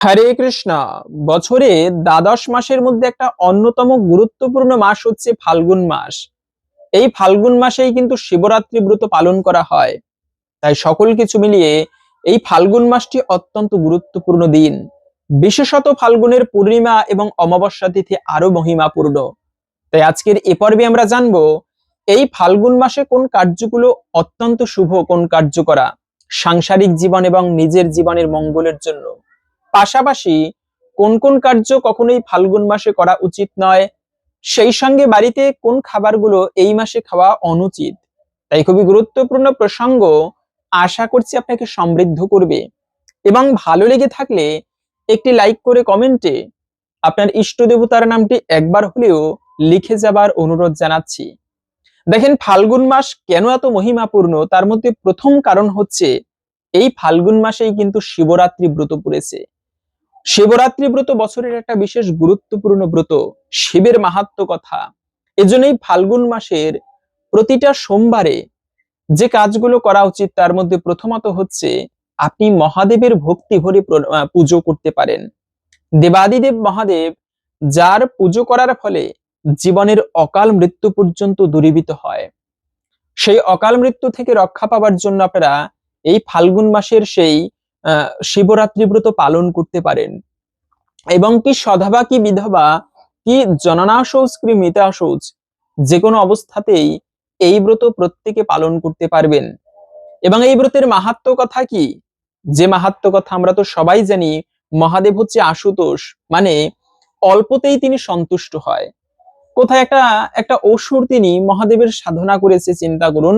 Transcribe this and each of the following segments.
হরে কৃষ্ণ। বছরে দ্বাদশ মাসের মধ্যে একটা অন্যতম গুরুত্বপূর্ণ মাস হচ্ছে ফাল্গুন মাস। এই ফাল্গুন মাসেই কিন্তু শিবরাত্রি ব্রত পালন করা হয়। তাই সকল কিছু মিলিয়ে এই ফাল্গুন মাসটি অত্যন্ত গুরুত্বপূর্ণ দিন। বিশেষত ফাল্গুনের পূর্ণিমা এবং অমাবস্যা তিথি আরো মহিমাপূর্ণ। তাই আজকের এ পর্বে আমরা জানবো এই ফাল্গুন মাসে কোন কার্যগুলো অত্যন্ত শুভ, কোন কার্য করা সাংসারিক জীবন এবং নিজের জীবনের মঙ্গলের জন্য। পাশাপাশি কোন কোন কার্য কখনোই ফাল্গুন মাসে করা উচিত নয়, সেই সঙ্গে বাড়িতে কোন খাবারগুলো এই মাসে খাওয়া অনুচিত। তাই খুবই গুরুত্বপূর্ণ প্রসঙ্গ, আশা করছি আপনাকে সমৃদ্ধ করবে। এবং ভালো লেগে থাকলে একটি লাইক করে কমেন্টে আপনার ইষ্ট দেবতার নামটি একবার হলেও লিখে যাবার অনুরোধ জানাচ্ছি। দেখেন, ফাল্গুন মাস কেন এত মহিমাপূর্ণ, তার মধ্যে প্রথম কারণ হচ্ছে এই ফাল্গুন মাসেই কিন্তু শিবরাত্রি ব্রত পড়েছে। শিবরাত্রি ব্রত বছরের একটা বিশেষ গুরুত্বপূর্ণ ব্রত, শিবের মাহাত্ম্য কথা। এজন্যই ফাল্গুন মাসের প্রতিটা সোমবারে যে কাজগুলো করা উচিত তার মধ্যে প্রথমত হচ্ছে আপনি মহাদেবের ভক্তি ভরে পুজো করতে পারেন। দেবাদিদেব মহাদেব, যার পুজো করার ফলে জীবনের অকাল মৃত্যু পর্যন্ত দূরীভূত হয়, সেই অকাল মৃত্যু থেকে রক্ষা পাওয়ার জন্য আপনারা এই ফাল্গুন মাসের সেই শিবরাত্রি ব্রত পালন করতে পারেন। এবং কি সধবা কি বিধবা কি জননা শৌচ কি মৃতা শৌচ, যে কোনো অবস্থাতেই এই ব্রত প্রত্যেকে পালন করতে পারবেন। এবং এই ব্রতের মাহাত্ম্য কথা কি, যে মাহাত্ম্য কথা আমরা তো সবাই জানি, মহাদেব হচ্ছে আশুতোষ, মানে অল্পতেই তিনি সন্তুষ্ট হয়। কোথায় একটা একটা অসুর তিনি মহাদেবের সাধনা করেছে, চিন্তা করুন।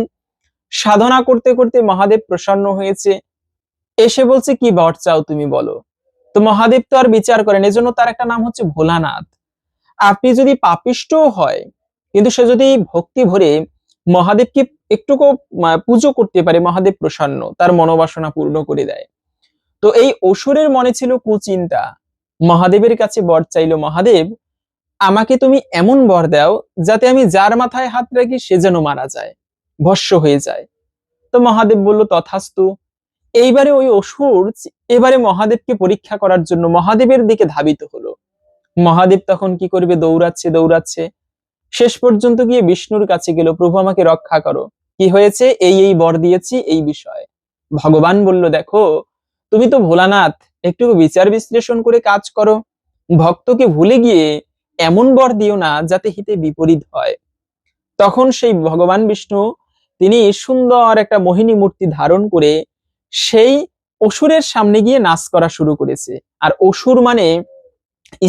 সাধনা করতে করতে মহাদেব প্রসন্ন হয়েছে, এসে বলছে কি বর চাও তুমি বলো। তো মহাদেব তো আর বিচার করেন, এজন্য তার একটা নাম হচ্ছে ভোলানাথ। আপনি যদি পাপিষ্ট হয়, কিন্তু সে যদি ভক্তি ভরে মহাদেবকে একটুকু পুজো করতে পারে, মহাদেব প্রসন্ন, তার মনোবাসনা পূর্ণ করে দেয়। তো এই অসুরের মনে ছিল কুচিন্তা, মহাদেবের কাছে বর চাইলো, মহাদেব আমাকে তুমি এমন বর দাও যাতে আমি যার মাথায় হাত রাখি সে যেন মারা যায়, ভস্ম হয়ে যায়। তো মহাদেব বলল তথাস্তু। এইবারে ওই অসুর এবারে মহাদেবকে পরীক্ষা করার জন্য মহাদেবের দিকে ধাবিত হলো। মহাদেব তখন কি করবে, দৌড়াচ্ছে দৌড়াচ্ছে, শেষ পর্যন্ত গিয়ে বিষ্ণুর কাছে গেল, প্রভু আমাকে রক্ষা করো, কি হয়েছে, এই এই বর দিয়েছি এই বিষয়। ভগবান বলল দেখো, তুমি তো ভোলানাথ, একটু বিচার বিশ্লেষণ করে কাজ করো, ভক্তকে ভুলে গিয়ে এমন বর দিও না যাতে হিতে বিপরীত হয়। তখন সেই ভগবান বিষ্ণু তিনি সুন্দর একটা মোহিনী মূর্তি ধারণ করে সেই অসুরের সামনে গিয়ে নাচ করা শুরু করেছে। আর অসুর মানে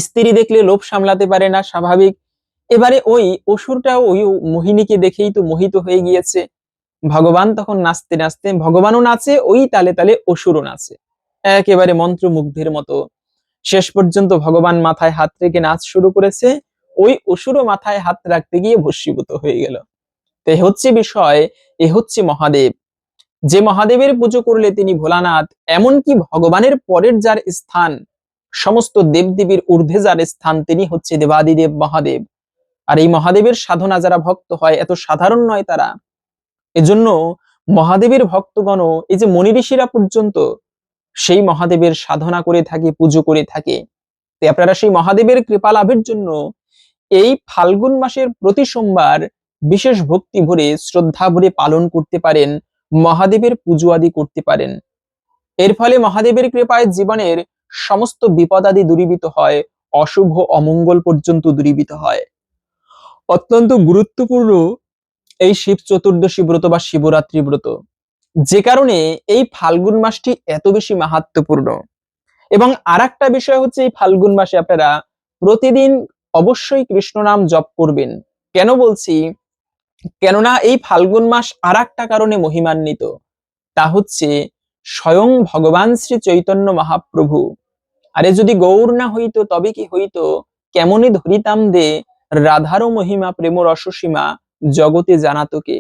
স্ত্রী দেখলে লোভ সামলাতে পারে না, স্বাভাবিক। এবারে ওই অসুরটাও ওই মোহিনীকে দেখেই তো মোহিত হয়ে গিয়েছে। ভগবান তখন নাচতে নাচতে, ভগবানও নাচে ওই তালে তালে, অসুরও নাচে একেবারে মন্ত্রমুগ্ধের মতো। শেষ পর্যন্ত ভগবান মাথায় হাত রেখে নাচ শুরু করেছে, ওই অসুরও মাথায় হাত রাখতে গিয়ে ভস্মীভূত হয়ে গেল। তো এ হচ্ছে বিষয়, এ হচ্ছে মহাদেব। যে মহাদেবের পুজো করলে তিনি ভোলানাথ, এমনকি ভগবানের পরের যার স্থান, সমস্ত দেবদেবীর ঊর্ধ্বে যার স্থান, তিনি হচ্ছে দেবাদিদেব মহাদেব। আর এই মহাদেবের সাধনা যারা ভক্ত হয়, এত সাধারণ নয় তারা। এজন্য মহাদেবের ভক্তগণ, এই যে মনি ঋষিরা পর্যন্ত সেই মহাদেবের সাধনা করে থাকে, পুজো করে থাকে। তাই আপনারা সেই মহাদেবের কৃপা লাভের জন্য এই ফাল্গুন মাসের প্রতি সোমবার বিশেষ ভক্তি ভরে, শ্রদ্ধা ভরে পালন করতে পারেন, মহাদেবের পুজো আদি করতে পারেন। এর ফলে মহাদেবের কৃপায় জীবনের সমস্ত বিপদ আদি দূরীভূত হয়, অশুভ অমঙ্গল পর্যন্ত দূরীভূত হয়। অত্যন্ত গুরুত্বপূর্ণ এই শিব চতুর্দশী ব্রত বা শিবরাত্রি ব্রত, যে কারণে এই ফাল্গুন মাসটি এত বেশি মাহাত্ম্যপূর্ণ। এবং আরেকটা বিষয় হচ্ছে, এই ফাল্গুন মাসে আপনারা প্রতিদিন অবশ্যই কৃষ্ণ নাম জপ করবেন। কেন বলছি, কেননা এই ফাল্গুন মাস আরেকটা কারণে মহিমান্বিত, তা হচ্ছে স্বয়ং ভগবান শ্রী চৈতন্য মহাপ্রভু। আরে যদি গৌর না হইতো তবে কি হইতো, কেমনে ধরিতাম দে রাধারও মহিমা প্রেম রসসীমা, জগতে জানাতো কে।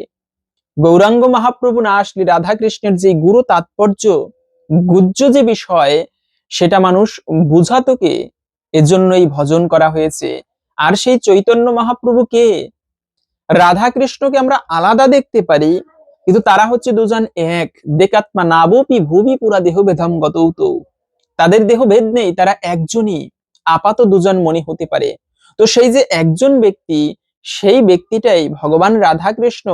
গৌরাঙ্গ মহাপ্রভু না আসলে রাধা কৃষ্ণের যে গুরু তাৎপর্য, গুহ্য যে বিষয়, সেটা মানুষ বুঝাতো কে। এজন্যই ভজন করা হয়েছে। আর সেই চৈতন্য মহাপ্রভু কে, রাধা কৃষ্ণকে আমরা আলাদা দেখতে পারি, কিন্তু তারা হচ্ছে দুজন এক। দেকাত্মা নাবোপি ভুবি পুরা দেহ বেধম গতৌত। তাদের দেহ ভেদ নেই, তারা একজনই, আপাত দুজন মনে হতে পারে। তো সেই যে একজন ব্যক্তি, সেই ব্যক্তিটাই ভগবান রাধা কৃষ্ণ,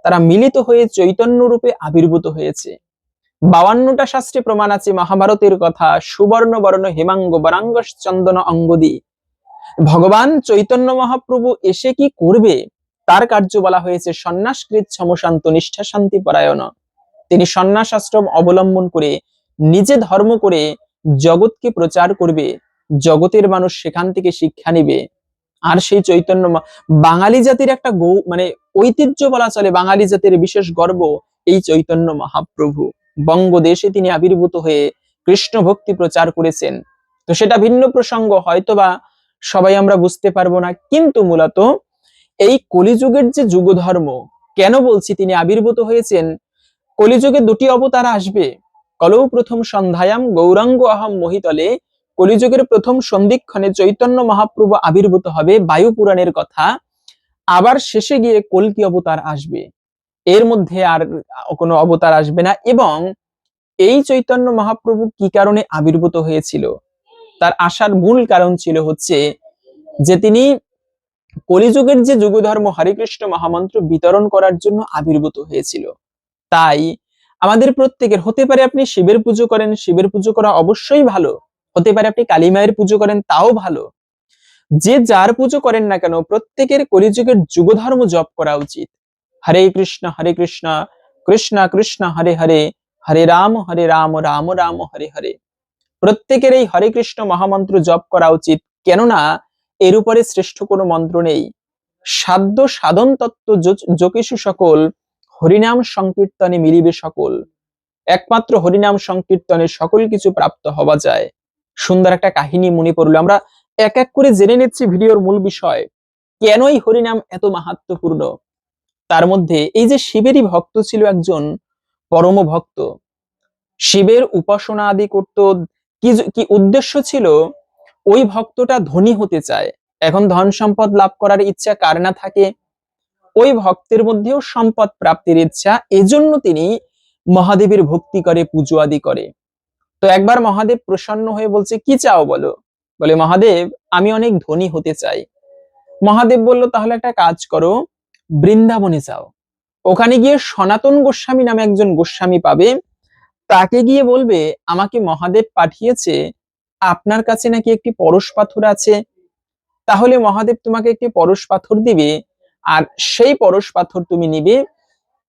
তারা মিলিত হয়ে চৈতন্য রূপে আবির্ভূত হয়েছে। 52টা শাস্ত্রে প্রমাণ আছে, মহাভারতের কথা, সুবর্ণ বর্ণ হেমাঙ্গ বরাঙ্গ চন্দন অঙ্গদি। ভগবান চৈতন্য মহাপ্রভু এসে কি করবে, তার কার্য বলা হয়েছে সন্ন্যাসকৃত সমশান্ত নিষ্ঠা শান্তি পরায়ণ। তিনি সন্ন্যাস আশ্রম অবলম্বন করে নিজে ধর্ম করে জগৎকে প্রচার করবে, জগতের মানুষ সেখান থেকে শিক্ষা নিবে। আর সেই চৈতন্য বাঙালি জাতির একটা মানে ঐতিহ্য বলা চলে, বাঙালি জাতির বিশেষ গর্ব এই চৈতন্য মহাপ্রভু। বঙ্গদেশে তিনি আবির্ভূত হয়ে কৃষ্ণ ভক্তি প্রচার করেছেন। তো সেটা ভিন্ন প্রসঙ্গ, হয়তোবা সবাই আমরা বুঝতে পারবো না, কিন্তু মূলত এই কলিযুগের যে যুগ ধর্ম, কেন বলছি তিনি আবির্ভূত হয়েছেন, কলিযুগে দুটি অবতার আসবে। কলৌ প্রথম সন্ধ্যায়াম গৌরাঙ্গ অহম মোহিতলে, কলিযুগের প্রথম সন্ধিক্ষণে চৈতন্য মহাপ্রভু আবির্ভূত হবে, বায়ু পুরাণের কথা। আবার শেষে গিয়ে কল্কি অবতার আসবে, এর মধ্যে আর কোনো অবতার আসবে না। এবং এই চৈতন্য মহাপ্রভু কি কারণে আবির্ভূত হয়েছিল, তার আসার মূল কারণ ছিল হচ্ছে যে তিনি কলিযুগের যে যুগ ধর্ম হরে কৃষ্ণ মহামন্ত্র বিতরণ করার জন্য আবির্ভূত হয়েছিল। তাই আমাদের প্রত্যেকের, হতে পারে আপনি শিবের পুজো করেন, শিবের পুজো করা অবশ্যই ভালো, হতে পারে আপনি কালী মায়ের পুজো করেন, তাও ভালো। যে যার পুজো করেন না কেন, প্রত্যেকের কলিযুগের যুগ ধর্ম জপ করা উচিত। হরে কৃষ্ণ কৃষ্ণ কৃষ্ণ হরে হরে, হরে রাম রাম রাম হরে হরে। প্রত্যেকের এই হরে কৃষ্ণ মহামন্ত্র জপ করা উচিত, কেননা এর উপরে শ্রেষ্ঠ কোনো মন্ত্র নেই। সাধ্য সাধন তত্ত্ব যোগেশু সকল, হরিনাম সংকীর্তনে মিলিবে সকল। একমাত্র হরিনাম সংকীর্তনে সকল কিছু প্রাপ্ত হওয়া যায়। সুন্দর একটা কাহিনী মনে পড়লো, আমরা এক এক করে জেনে নিচ্ছি ভিডিওর মূল বিষয়, কেন এই হরিনাম এত মাহাত্ম্যপূর্ণ। তার মধ্যে এই যে শিবেরই ভক্ত ছিল একজন পরম ভক্ত, শিবের উপাসনা আদি করত, কি উদ্দেশ্য ছিল, ওই ভক্তটা ধনী হতে চায়। এখন ধন সম্পদ লাভ করার ইচ্ছা কার না থাকে, ওই ভক্তের মধ্যেও সম্পদ প্রাপ্তির ইচ্ছা, এজন্য তিনি মহাদেবের ভক্তি করে, পুজো আদি করে। তো একবার মহাদেব প্রসন্ন হয়ে বলছে, কি চাও বলো। বলে, মহাদেব আমি অনেক ধনী হতে চাই। মহাদেব বলল, তাহলে একটা কাজ করো, বৃন্দাবনে যাও, ওখানে গিয়ে সনাতন গোস্বামী নামে একজন গোস্বামী পাবে, তাকে গিয়ে বলবে আমাকে মহাদেব পাঠিয়েছে, আপনার কাছে নাকি একটি পরশ পাথর আছে, তাহলে মহাদেব তোমাকে একটি পরশ পাথর দিবে, আর সেই পরশ পাথর তুমি নিবে,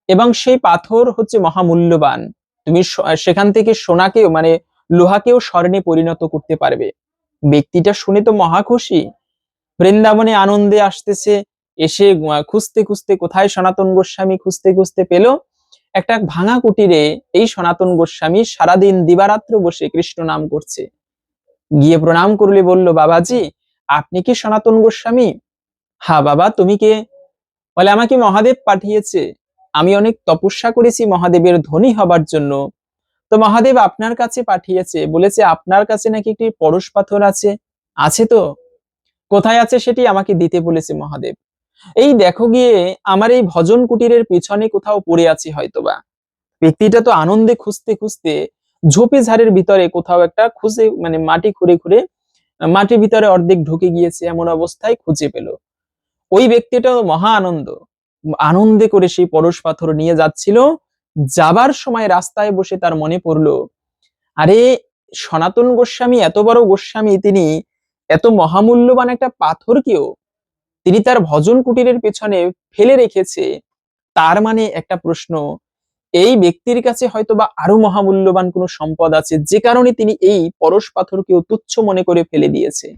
এবং সেই পাথর হচ্ছে মহামূল্যবান, তুমি সেখান থেকে সোনাকেও মানে লোহাকেও স্বর্ণে পরিণত করতে পারবে। ব্যক্তিটা শুনে তো মহা খুশি, বৃন্দাবনে আনন্দে আসতেছে, এসে খুঁজতে খুঁজতে কোথায় সনাতন গোস্বামী খুঁজতে খুঁজতে পেল একটা ভাঙা কুটিরে। এই সনাতন গোস্বামী সারাদিন দিবারাত্র বসে কৃষ্ণ নাম করছে। গিয়ে প্রণাম করলে বলল, বাবাজি আপনি কি সনাতন গোস্বামী? হ্যাঁ বাবা, তুমি কে? বলে, আমাকে মহাদেব পাঠিয়েছে, আমি অনেক তপস্যা করেছি মহাদেবের ধনী হবার জন্য, তো মহাদেব আপনার কাছে পাঠিয়েছে, বলেছে আপনার কাছে নাকি একটি পরশ পাথর আছে। আছে তো, কোথায় আছে সেটি আমাকে দিতে বলেছে মহাদেব। এই দেখো গিয়ে আমার এই ভজন কুটিরের পিছনে কোথাও পড়ে আছে হয়তোবা। ব্যক্তিটা তো আনন্দে খুঁজতে খুঁজতে ঝোপে ঝাড়ের ভিতরে কোথাও একটা খুঁজে, মানে মাটি খুঁড়ে খুঁড়ে মাটির ভিতরে অর্ধেক ঢুকে গিয়েছে, এমন অবস্থায় খুঁজে পেল। ওই ব্যক্তিটা মহা আনন্দে করে সেই পরশ পাথর নিয়ে যাচ্ছিল। যাবার সময় রাস্তায় বসে তার মনে পড়লো, আরে সনাতন গোস্বামী এত বড় গোস্বামী, তিনি এত মহামূল্যবান একটা পাথরকেও তিনি তার ভজন কুটিরের পেছনে ফেলে রেখেছে। তার মানে একটা প্রশ্ন, এই ব্যক্তির কাছে হয়তোবা আরো মহামূল্যবান কোনো সম্পদ আছে, যে কারণে তিনি এই পরশ পাথরকেও তুচ্ছ মনে করে ফেলে দিয়েছে।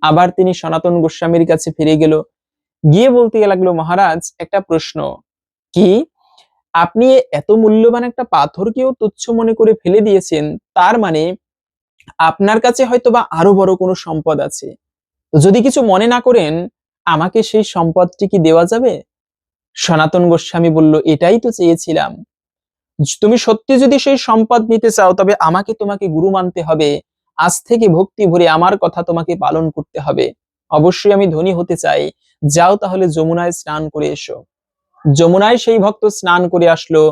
আবার তিনি সনাতন গোস্বামীর কাছে ফিরে গেল, গিয়ে বলতে লাগলো, মহারাজ একটা প্রশ্ন, কি আপনি এত মূল্যবান একটা পাথরকেও তুচ্ছ মনে করে ফেলে দিয়েছেন, তার মানে আপনার কাছে হয়তোবা আরো বড় কোনো সম্পদ আছে, যদি কিছু মনে না করেন আমাকে সেই সম্পদটি কি দেওয়া যাবে? সনাতন গোস্বামী বলল, এটাই তো চেয়েছিলাম, তুমি সত্যি যদি সেই সম্পদ নিতে চাও তবে আমাকে তোমাকে গুরু মানতে হবে, আজ থেকে ভক্তি ভরে আমার কথা তোমাকে পালন করতে হবে, অবশ্যই আমি ধনী হতে চাই, যাও তাহলে যমুনায় স্নান করে এসো। যমুনায় সেই ভক্ত স্নান করে আসলো,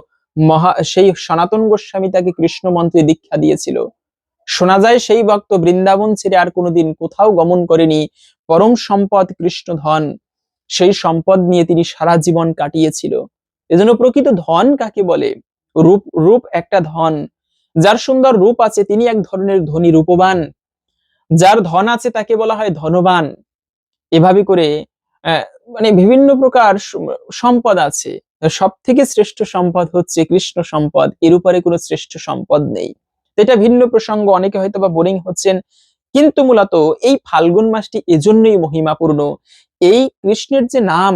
সেই সনাতন গোস্বামী তাকে কৃষ্ণ মন্ত্রে দীক্ষা দিয়েছিল। শোনা যায় সেই ভক্ত বৃন্দাবন ছেড়ে আর কোনোদিন কোথাও গমন করেনি। পরম সম্পদ কৃষ্ণ ধন, সেই সম্পদ নিয়ে তিনি সারা জীবন কাটিয়েছিল। এজন্য প্রকৃত ধন কাকে বলে? রূপ, রূপ একটা ধন। যার সুন্দর রূপ আছে তিনি এক ধরনের ধনী, রূপবান। যার ধন আছে তাকে বলা হয় ধনবান। এভাবে করে আহ, মানে বিভিন্ন প্রকার সম্পদ আছে। সব থেকে শ্রেষ্ঠ সম্পদ হচ্ছে কৃষ্ণ সম্পদ, এর উপরে কোনো শ্রেষ্ঠ সম্পদ নেই। এটা ভিন্ন প্রসঙ্গ, অনেকে হয়তো বা বোরিং হচ্ছেন, কিন্তু মূলত এই ফাল্গুন মাসটি এজন্যই মহিমাপূর্ণ। এই কৃষ্ণের যে নাম,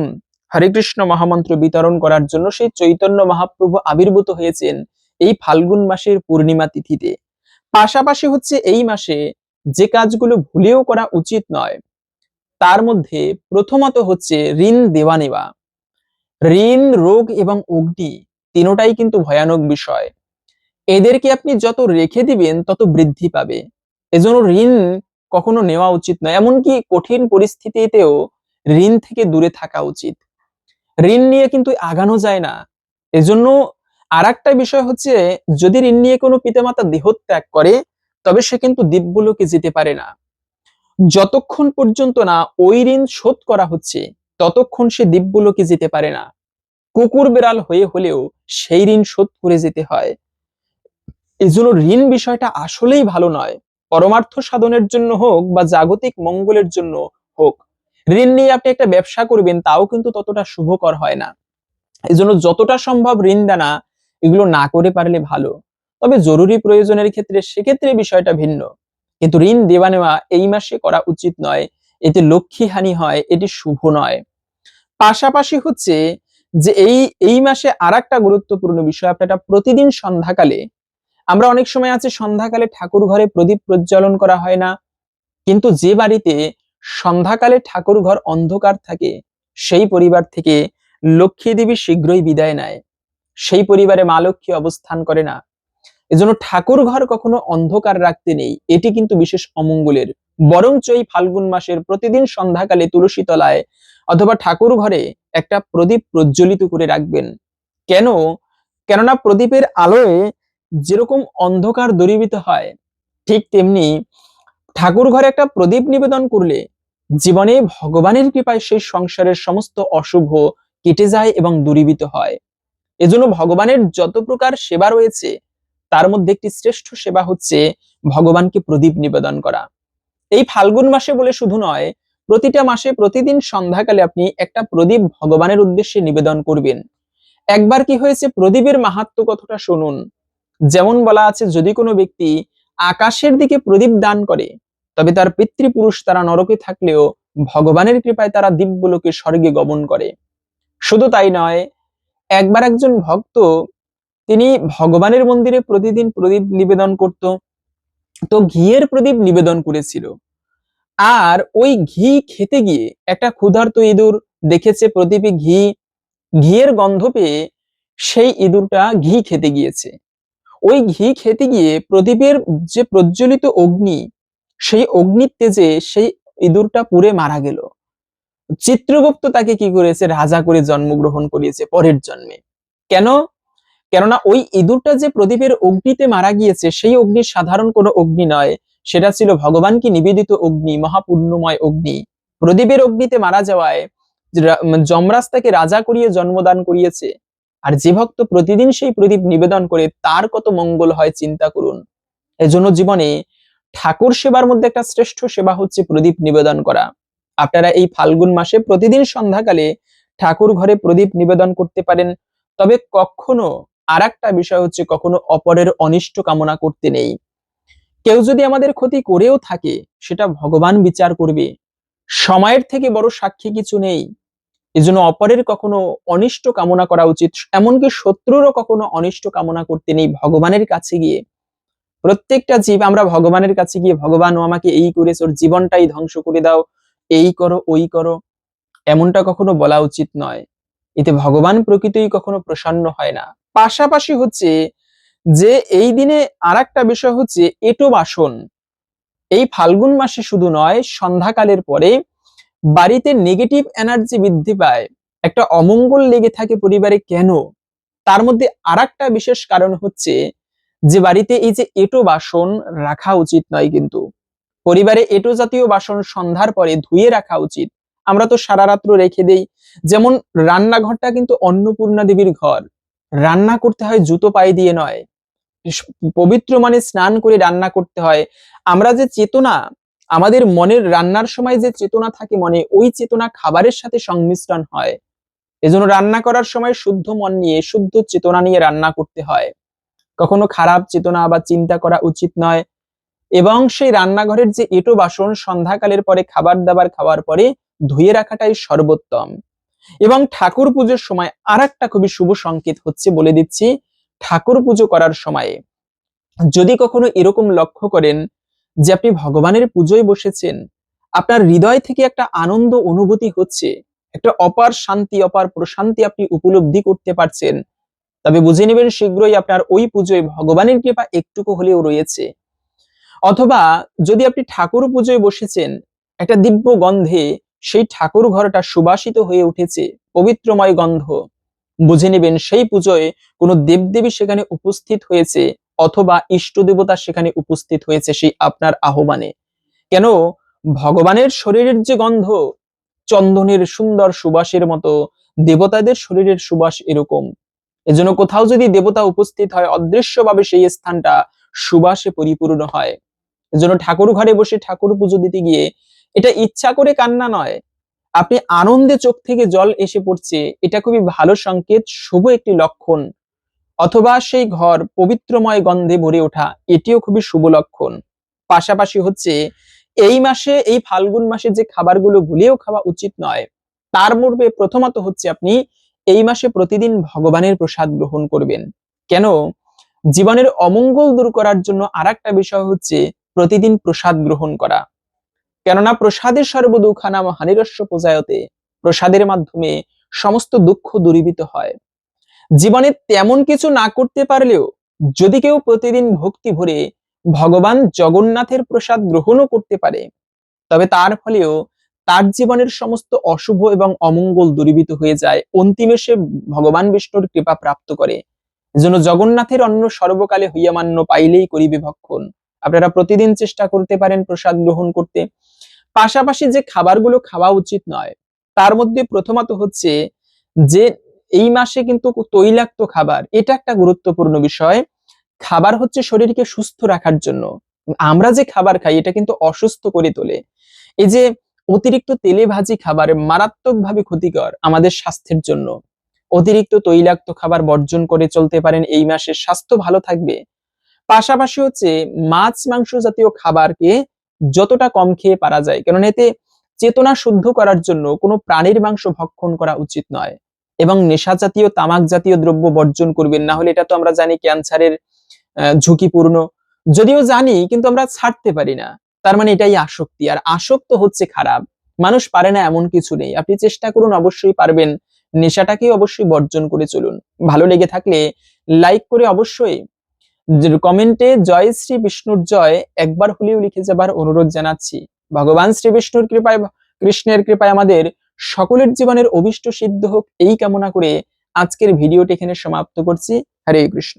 হরে কৃষ্ণ মহামন্ত্র বিতরণ করার জন্য সেই চৈতন্য মহাপ্রভু আবির্ভূত হয়েছেন এই ফাল্গুন মাসের পূর্ণিমা তিথিতে। পাশাপাশি হচ্ছে এই মাসে যে কাজগুলো ভুলেও করা উচিত নয়, তার মধ্যে প্রথমত হচ্ছে ঋণ দেওয়া নেওয়া। ঋণ, রোগ এবং অগ্নি তিনটাই কিন্তু ভয়ানক বিষয়। এদেরকে আপনি যত রেখে দিবেন তত বৃদ্ধি পাবে। এজন্য ঋণ কখনো নেওয়া উচিত নয়, এমনকি কঠিন পরিস্থিতিতেও ঋণ থেকে দূরে থাকা উচিত। ঋণ নিয়ে কিন্তু আগানো যায় না। এজন্য আর একটা বিষয় হচ্ছে, যদি ঋণ নিয়ে কোনো পিতামাতা দেহত্যাগ করে তবে সে কিন্তু দিব্যলোকে যেতে পারে না। যতক্ষণ পর্যন্ত না ওই ঋণ শোধ করা হচ্ছে ততক্ষণ সে দিব্যলোকে যেতে পারে না। কুকুর বেড়াল হয়ে হলেও সেই ঋণ শোধ করে যেতে হয়। এজন্য ঋণ বিষয়টা আসলেই ভালো নয়। পরমার্থ সাধনের জন্য হোক বা জাগতিক মঙ্গলের জন্য হোক, ঋণ নিয়ে আপনি একটা ব্যবসা করবেন তাও কিন্তু ততটা শুভকর হয় না। এজন্য যতটা সম্ভব ঋণ দানা এগুলো না করে পারলে ভালো। তবে জরুরি প্রয়োজনের ক্ষেত্রে সেক্ষেত্রে বিষয়টা ভিন্ন। কিন্তু ঋণ দেওয়া নেওয়া এই মাসে করা উচিত নয়, এতে লক্ষ্মী হানি হয়, এটি শুভ নয়। পাশাপাশি হচ্ছে যে এই মাসে আর একটা গুরুত্বপূর্ণ বিষয়, আপনারা প্রতিদিন সন্ধ্যাকালে, আমরা অনেক সময় আছে সন্ধ্যাকালে ঠাকুর ঘরে প্রদীপ প্রজ্বলন করা হয় না, কিন্তু যে বাড়িতে সন্ধ্যাকালে ঠাকুর ঘর অন্ধকার থাকে সেই পরিবার থেকে লক্ষ্মী দেবী শীঘ্রই বিদায় নেয়, সেই পরিবারে মা লক্ষ্মী অবস্থান করে না। এজন্য ঠাকুর ঘর কখনো অন্ধকার রাখতে নেই, এটি কিন্তু বিশেষ অমঙ্গলের। বরঞ্চ এই ফাল্গুন মাসের প্রতিদিন সন্ধ্যাকালে তুলসী তলায় অথবা ঠাকুর ঘরে একটা প্রদীপ প্রজ্বলিত করে রাখবেন। কেন? কেননা প্রদীপের আলোয় যেরকম অন্ধকার দূরীভূত হয়, ঠিক তেমনি ঠাকুর ঘরে একটা প্রদীপ নিবেদন করলে জীবনে ভগবানের কৃপায় সেই সংসারের সমস্ত অশুভ কেটে যায় এবং দূরীভূত হয়। এজন্য ভগবানের যত প্রকার সেবা রয়েছে তার মধ্যে একটি শ্রেষ্ঠ সেবা হচ্ছে ভগবানকে প্রদীপ নিবেদন করা। এই ফাল্গুন মাসে বলে শুধু নয়, প্রতিটা মাসে প্রতিদিন সন্ধ্যাকালে আপনি একটা প্রদীপ ভগবানের উদ্দেশ্যে নিবেদন করবেন। একবার কি হয়েছে, প্রদীপের মাহাত্ম্য কতটা শুনুন। যেমন বলা আছে, যদি কোনো ব্যক্তি আকাশের দিকে প্রদীপ দান করে তবে তার পিতৃপুরুষ তারা নরকে থাকলেও ভগবানের কৃপায় তারা দিব্যলোকে স্বর্গে গমন করে। শুধু তাই নয়, একবার একজন ভক্ত তিনি ভগবানের মন্দিরে প্রতিদিন প্রদীপ নিবেদন করত, তো ঘিয়ের প্রদীপ নিবেদন করেছিল। আর ওই ঘি খেতে গিয়ে একটা ক্ষুধার্ত ইঁদুর দেখেছে প্রদীপে ঘি, ঘিয়ের গন্ধ পেয়ে সেই ইঁদুরটা ঘি খেতে গিয়েছে। ওই ঘি খেতে গিয়ে প্রদীপের যে প্রজ্বলিত অগ্নি, সেই অগ্নির তেজে সেই ইঁদুরটা পুড়ে মারা গেল। চিত্রগুপ্ত তাকে কি করেছে, রাজা করে জন্মগ্রহণ করিয়েছে পরের জন্মে। কেন? কেননা ওই ইঁদুরটা যে প্রদীপের অগ্নিতে মারা গিয়েছে সেই অগ্নি সাধারণ কোনো অগ্নি নয়, সেটা ছিল ভগবানকে নিবেদিত অগ্নি, মহাপুণ্যময় অগ্নি। প্রদীপের অগ্নিতে মারা যাওয়ায় যমরাজ তাকে রাজা করিয়ে জন্মদান করিয়েছে। আর যে ভক্ত প্রতিদিন সেই প্রদীপ নিবেদন করে তার কত মঙ্গল হয় চিন্তা করুন। এজন্য জীবনে ঠাকুর সেবার মধ্যে একটা শ্রেষ্ঠ সেবা হচ্ছে প্রদীপ নিবেদন করা। আপনারা এই ফাল্গুন মাসে প্রতিদিন সন্ধ্যাকালে ঠাকুর ঘরে প্রদীপ নিবেদন করতে পারেন। তবে কখনো আর একটা বিষয় হচ্ছে, কখনো অপরের অনিষ্ট কামনা করতে নেই। কেউ যদি আমাদের ক্ষতি করেও থাকে সেটা ভগবান বিচার করবে, সময়ের থেকে বড় সাক্ষী কিছু নেই। এজন্য অপরের কখনো অনিষ্ট কামনা করা উচিত, এমনকি শত্রুরও কখনো অনিষ্ট কামনা করতে নেই। ভগবানের কাছে গিয়ে, প্রত্যেকটা জীব আমরা ভগবানের কাছে গিয়ে, ভগবান ও আমাকে এই করেছে, ওর জীবনটাই ধ্বংস করে দাও, এই করো ওই করো, এমনটা কখনো বলা উচিত নয়। এতে ভগবান প্রকৃতই কখনো প্রসন্ন হয় না। পাশাপাশি হচ্ছে যে এই দিনে আর একটা বিষয় হচ্ছে এটো বাসন। এই ফাল্গুন মাসে শুধু নয়, সন্ধ্যাকালের পরে বাড়িতে নেগেটিভ এনার্জি বৃদ্ধি পায়, একটা অমঙ্গল লেগে থাকে পরিবারে। কেন? তার মধ্যে আর একটা বিশেষ কারণ হচ্ছে যে বাড়িতে এই যে এঁটো বাসন রাখা উচিত নয়, কিন্তু পরিবারে এঁটো জাতীয় বাসন সন্ধ্যার পরে ধুয়ে রাখা উচিত। আমরা তো সারা রাত্র রেখে দেই। যেমন রান্নাঘরটা কিন্তু অন্নপূর্ণা দেবীর ঘর, রান্না করতে হয় জুতো পায়ে দিয়ে নয়, পবিত্র মানে স্নান করে রান্না করতে হয়। আমরা যে চেতনা, আমাদের মনের রান্নার সময় যে চেতনা থাকে মনে, ওই চেতনা খাবারের সাথে সংমিশ্রণ হয়। এজন্য রান্না করার সময় শুদ্ধ মন নিয়ে, শুদ্ধ চেতনা নিয়ে রান্না করতে হয়। কখনো খারাপ চেতনা বা চিন্তা করা উচিত নয়। এবং সেই রান্নাঘরের যে এঁটো বাসন সন্ধ্যাকালের পরে খাবার দাবার খাওয়ার পরে ধুয়ে রাখাটাই সর্বোত্তম। এবং ঠাকুর পুজোর সময় আর একটা খুবই শুভ সংকেত হচ্ছে, বলে দিচ্ছি। ঠাকুর পুজো করার সময়ে যদি কখনো এরকম লক্ষ্য করেন যে আপনি ভগবানের পুজোয় বসেছেন, আপনার হৃদয় থেকে একটা আনন্দ অনুভূতি হচ্ছে, একটা অপার শান্তি, অপার প্রশান্তি আপনি উপলব্ধি করতে পারছেন, তবে বুঝে নেবেন শীঘ্রই আপনার ওই পুজোয় ভগবানের কৃপা একটুকু হলেও রয়েছে। অথবা যদি আপনি ঠাকুর পুজোয় বসেছেন, একটা দিব্য গন্ধে সেই ঠাকুর ঘরটা সুবাসিত হয়ে উঠেছে, পবিত্রময় গন্ধ, বুঝে নেবেন সেই পুজোয় কোনো দেবদেবী সেখানে উপস্থিত হয়েছে, অথবা ইষ্ট দেবতা সেখানে উপস্থিত হয়েছে সেই আপনার আহ্বানে। কেন? ভগবানের শরীরের যে গন্ধ চন্দনের সুন্দর সুবাসের মতো, দেবতাদের শরীরের সুবাস এরকম। এজন্য কোথাও যদি দেবতা উপস্থিত হয়, অদৃশ্যভাবে সেই স্থানটা সুবাসে পরিপূর্ণ হয়। এজন্য ঠাকুর ঘরে বসে ঠাকুর পুজো দিতে গিয়ে এটা ইচ্ছা করে কান্না নয়, আপনি আনন্দে চোখ থেকে জল এসে পড়ছে, এটা খুবই ভালো সংকেত, শুভ একটি লক্ষণ। অথবা সেই ঘর পবিত্রময় গন্ধে ভরে ওঠা, এটিও খুবই শুভ লক্ষণ। পাশাপাশি হচ্ছে এই মাসে, এই ফাল্গুন মাসে যে খাবারগুলো ভুলেও খাওয়া উচিত নয়, তার মধ্যে প্রথমত হচ্ছে আপনি এই মাসে প্রতিদিন ভগবানের প্রসাদ গ্রহণ করবেন। কেন? জীবনের অমঙ্গল দূর করার জন্য আর একটা বিষয় হচ্ছে প্রতিদিন প্রসাদ গ্রহণ করা। কেননা প্রসাদের সর্বদুঃখানাম হানিরস্য পূজায়তে, প্রসাদের মাধ্যমে সমস্ত দুঃখ দূরীভূত হয়। জীবনে তেমন কিছু না করতে পারলেও যদি কেউ প্রতিদিন ভক্তি ভরে ভগবান জগন্নাথের প্রসাদ গ্রহণও করতে পারে, তবে তার ফলেও তার জীবনের সমস্ত অশুভ এবং অমঙ্গল দূরীভূত হয়ে যায়, অন্তিমে সে ভগবান বিষ্ণুর কৃপা প্রাপ্ত করে। এজন্য জগন্নাথের অন্ন সর্বকালে হইয়া মান্য, পাইলেই করিবে ভক্ষণ। আপনারা প্রতিদিন চেষ্টা করতে পারেন প্রসাদ গ্রহণ করতে। পাশাপাশি যে খাবারগুলো খাওয়া উচিত নয়, তার মধ্যে প্রথমত হচ্ছে যে এই মাসে কিন্তু তৈলাক্ত খাবার, এটা একটা গুরুত্বপূর্ণ বিষয়। খাবার হচ্ছে শরীরকে সুস্থ রাখার জন্য। আমরা যে খাবার খাই এটা কিন্তু অসুস্থ করে তোলে। এই যে অতিরিক্ত তেলে ভাজি খাবার মারাত্মকভাবে ক্ষতিকর আমাদের স্বাস্থ্যের জন্য। অতিরিক্ত তৈলাক্ত খাবার বর্জন করে চলতে পারেন, এই মাসে স্বাস্থ্য ভালো থাকবে। পাশাপাশি হচ্ছে মাছ মাংস জাতীয় খাবারকে যতটা কম খেয়ে পারা যায়, কারণ এতে চেতনা শুদ্ধ করার জন্য কোনো প্রাণীর মাংস ভক্ষণ করা উচিত নয়। এবং নেশা জাতীয়, তামাক জাতীয় দ্রব্য বর্জন করবেন, না হলে এটা তো আমরা জানি ক্যান্সারের ঝুঁকিপূর্ণ। যদিও জানি কিন্তু আমরা ছাড়তে পারি না, তার মানে এটাই আসক্তি। আর আসক্ত হচ্ছে খারাপ, মানুষ পারে না এমন কিছু নেই। আপনি চেষ্টা করুন, অবশ্যই পারবেন। নেশাটাকে অবশ্যই বর্জন করে চলুন। ভালো লেগে থাকলে লাইক করে অবশ্যই কমেন্টে জয় শ্রী বিষ্ণুর জয় একবার হলেও লিখে যাবার অনুরোধ জানাচ্ছি। ভগবান শ্রী বিষ্ণুর কৃপায়, কৃষ্ণের কৃপায় আমাদের সকলের জীবনের অভিষ্ট সিদ্ধ হোক, এই কামনা করে আজকের ভিডিওটি এখানে সমাপ্ত করছি। হরে কৃষ্ণ।